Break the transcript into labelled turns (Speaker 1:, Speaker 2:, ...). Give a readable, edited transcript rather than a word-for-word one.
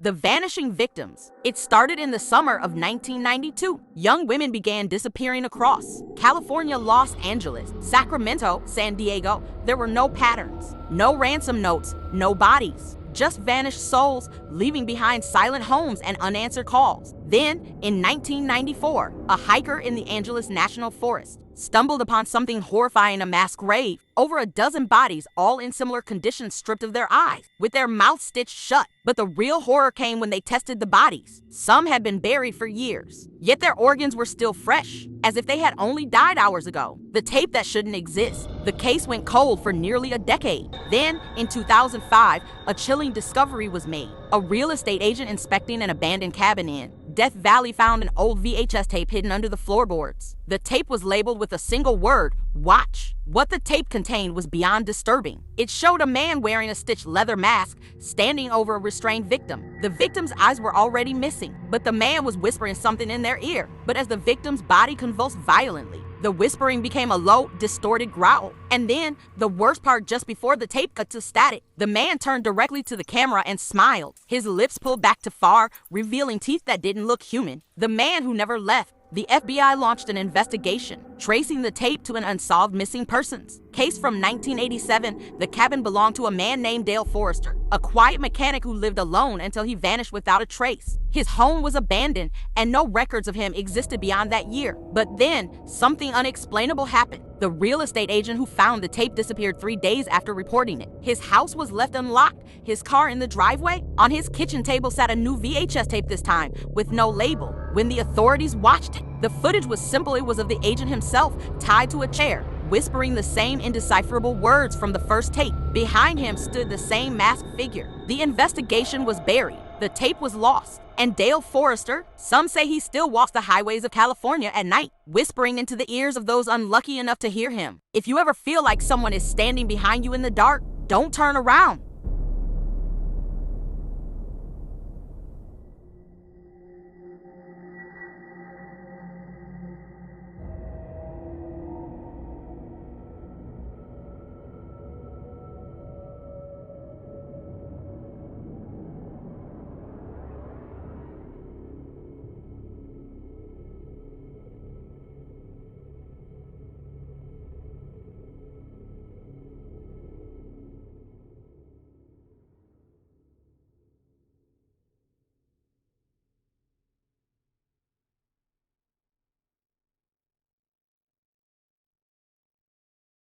Speaker 1: The vanishing victims. It started in the summer of 1992. Young women began disappearing across California, Los Angeles, Sacramento, San Diego. There were no patterns, no ransom notes, no bodies. Just vanished souls, leaving behind silent homes and unanswered calls. Then, in 1994, a hiker in the Angeles National Forest stumbled upon something horrifying: a mass grave. Over a dozen bodies, all in similar conditions, stripped of their eyes, with their mouths stitched shut. But the real horror came when they tested the bodies. Some had been buried for years, yet their organs were still fresh, as if they had only died hours ago. The tape that shouldn't exist. The case went cold for nearly a decade. Then, in 2005, a chilling discovery was made. A real estate agent inspecting an abandoned cabin in Death Valley found an old VHS tape hidden under the floorboards. The tape was labeled with a single word: watch. What the tape contained was beyond disturbing. It showed a man wearing a stitched leather mask standing over a restrained victim. The victim's eyes were already missing, but the man was whispering something in their ear. But as the victim's body convulsed violently, the whispering became a low, distorted growl. And then, the worst part, just before the tape cut to static, the man turned directly to the camera and smiled. His lips pulled back to far, revealing teeth that didn't look human. The man who never left. The FBI launched an investigation, tracing the tape to an unsolved missing persons case from 1987. The cabin belonged to a man named Dale Forrester, a quiet mechanic who lived alone until he vanished without a trace. His home was abandoned, and no records of him existed beyond that year. But then, something unexplainable happened. The real estate agent who found the tape disappeared 3 days after reporting it. His house was left unlocked, his car in the driveway. On his kitchen table sat a new VHS tape, this time with no label. When the authorities watched it, the footage was simple. It was of the agent himself, tied to a chair, whispering the same indecipherable words from the first tape. Behind him stood the same masked figure. The investigation was buried. The tape was lost. And Dale Forrester, some say he still walks the highways of California at night, whispering into the ears of those unlucky enough to hear him. If you ever feel like someone is standing behind you in the dark, don't turn around.